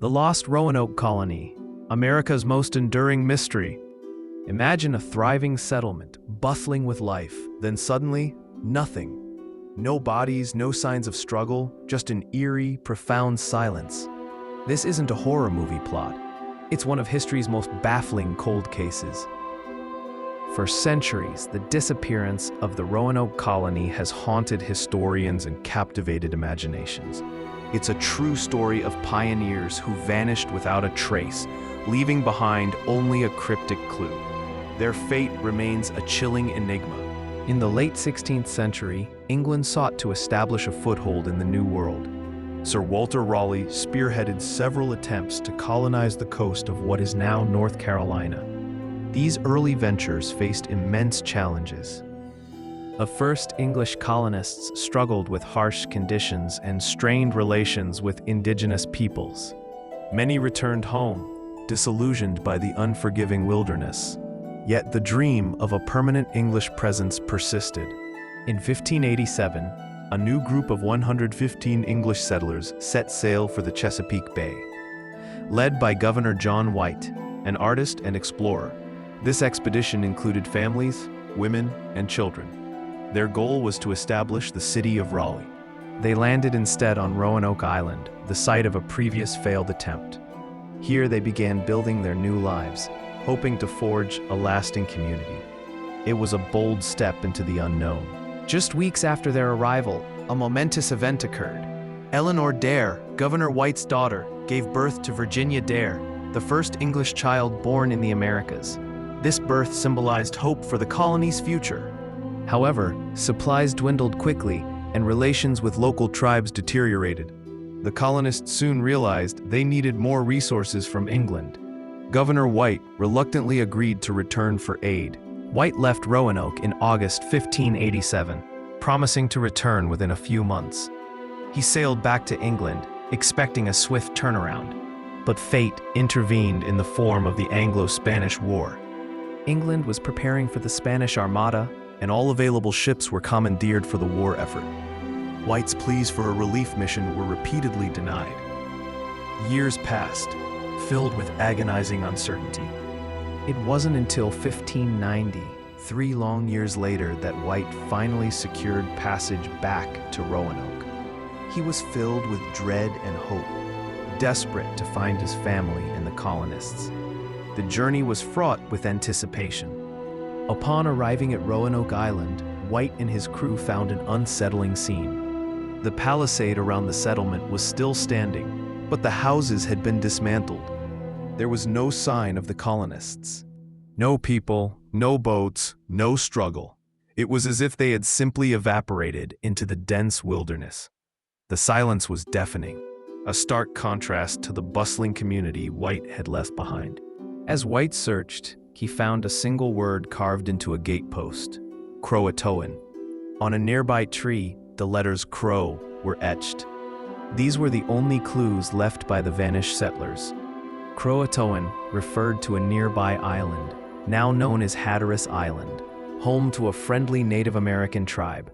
The Lost Roanoke Colony, America's most enduring mystery. Imagine a thriving settlement, bustling with life, then suddenly, nothing. No bodies, no signs of struggle, just an eerie, profound silence. This isn't a horror movie plot. It's one of history's most baffling cold cases. For centuries, the disappearance of the Roanoke Colony has haunted historians and captivated imaginations. It's a true story of pioneers who vanished without a trace, leaving behind only a cryptic clue. Their fate remains a chilling enigma. In the late 16th century, England sought to establish a foothold in the New World. Sir Walter Raleigh spearheaded several attempts to colonize the coast of what is now North Carolina. These early ventures faced immense challenges. The first English colonists struggled with harsh conditions and strained relations with indigenous peoples. Many returned home, disillusioned by the unforgiving wilderness. Yet the dream of a permanent English presence persisted. In 1587, a new group of 115 English settlers set sail for the Chesapeake Bay. Led by Governor John White, an artist and explorer, this expedition included families, women, and children. Their goal was to establish the city of Raleigh. They landed instead on Roanoke Island, the site of a previous failed attempt. Here they began building their new lives, hoping to forge a lasting community. It was a bold step into the unknown. Just weeks after their arrival, a momentous event occurred. Eleanor Dare, Governor White's daughter, gave birth to Virginia Dare, the first English child born in the Americas. This birth symbolized hope for the colony's future. However, supplies dwindled quickly, and relations with local tribes deteriorated. The colonists soon realized they needed more resources from England. Governor White reluctantly agreed to return for aid. White left Roanoke in August 1587, promising to return within a few months. He sailed back to England, expecting a swift turnaround. But fate intervened in the form of the Anglo-Spanish War. England was preparing for the Spanish Armada, and all available ships were commandeered for the war effort. White's pleas for a relief mission were repeatedly denied. Years passed, filled with agonizing uncertainty. It wasn't until 1590, 3 long years later, that White finally secured passage back to Roanoke. He was filled with dread and hope, desperate to find his family and the colonists. The journey was fraught with anticipation. Upon arriving at Roanoke Island, White and his crew found an unsettling scene. The palisade around the settlement was still standing, but the houses had been dismantled. There was no sign of the colonists. No people, no boats, no struggle. It was as if they had simply evaporated into the dense wilderness. The silence was deafening, a stark contrast to the bustling community White had left behind. As White searched, he found a single word carved into a gatepost: CROATOAN. On a nearby tree, the letters CROW were etched. These were the only clues left by the vanished settlers. CROATOAN referred to a nearby island, now known as Hatteras Island, home to a friendly Native American tribe.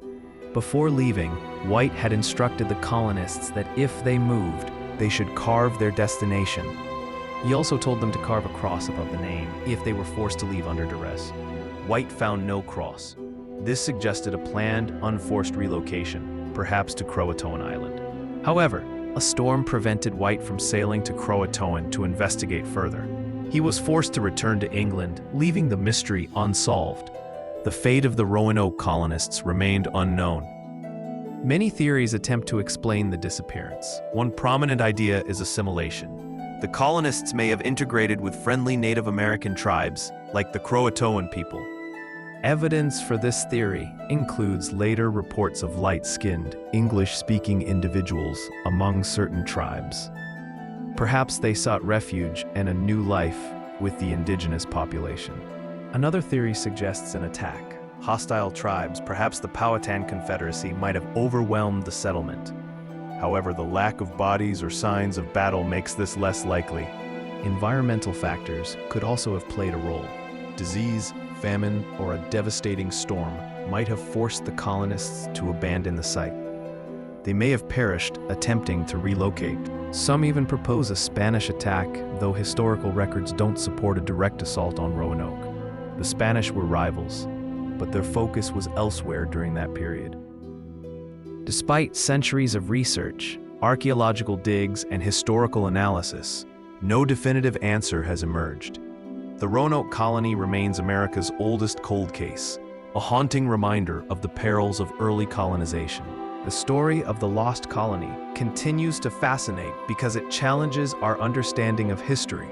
Before leaving, White had instructed the colonists that if they moved, they should carve their destination. He also told them to carve a cross above the name if they were forced to leave under duress. White found no cross. This suggested a planned, unforced relocation, perhaps to CROATOAN Island. However, a storm prevented White from sailing to CROATOAN to investigate further. He was forced to return to England, leaving the mystery unsolved. The fate of the Roanoke colonists remained unknown. Many theories attempt to explain the disappearance. One prominent idea is assimilation. The colonists may have integrated with friendly Native American tribes, like the CROATOAN people. Evidence for this theory includes later reports of light-skinned, English-speaking individuals among certain tribes. Perhaps they sought refuge and a new life with the indigenous population. Another theory suggests an attack. Hostile tribes, perhaps the Powhatan Confederacy, might have overwhelmed the settlement. However, the lack of bodies or signs of battle makes this less likely. Environmental factors could also have played a role. Disease, famine, or a devastating storm might have forced the colonists to abandon the site. They may have perished attempting to relocate. Some even propose a Spanish attack, though historical records don't support a direct assault on Roanoke. The Spanish were rivals, but their focus was elsewhere during that period. Despite centuries of research, archaeological digs, and historical analysis, no definitive answer has emerged. The Roanoke Colony remains America's oldest cold case, a haunting reminder of the perils of early colonization. The story of the lost colony continues to fascinate because it challenges our understanding of history.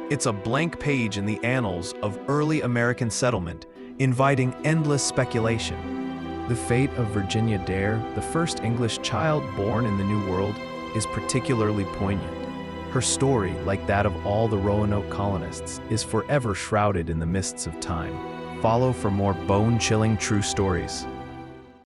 It's a blank page in the annals of early American settlement, inviting endless speculation. The fate of Virginia Dare, the first English child born in the New World, is particularly poignant. Her story, like that of all the Roanoke colonists, is forever shrouded in the mists of time. Follow for more bone-chilling true stories.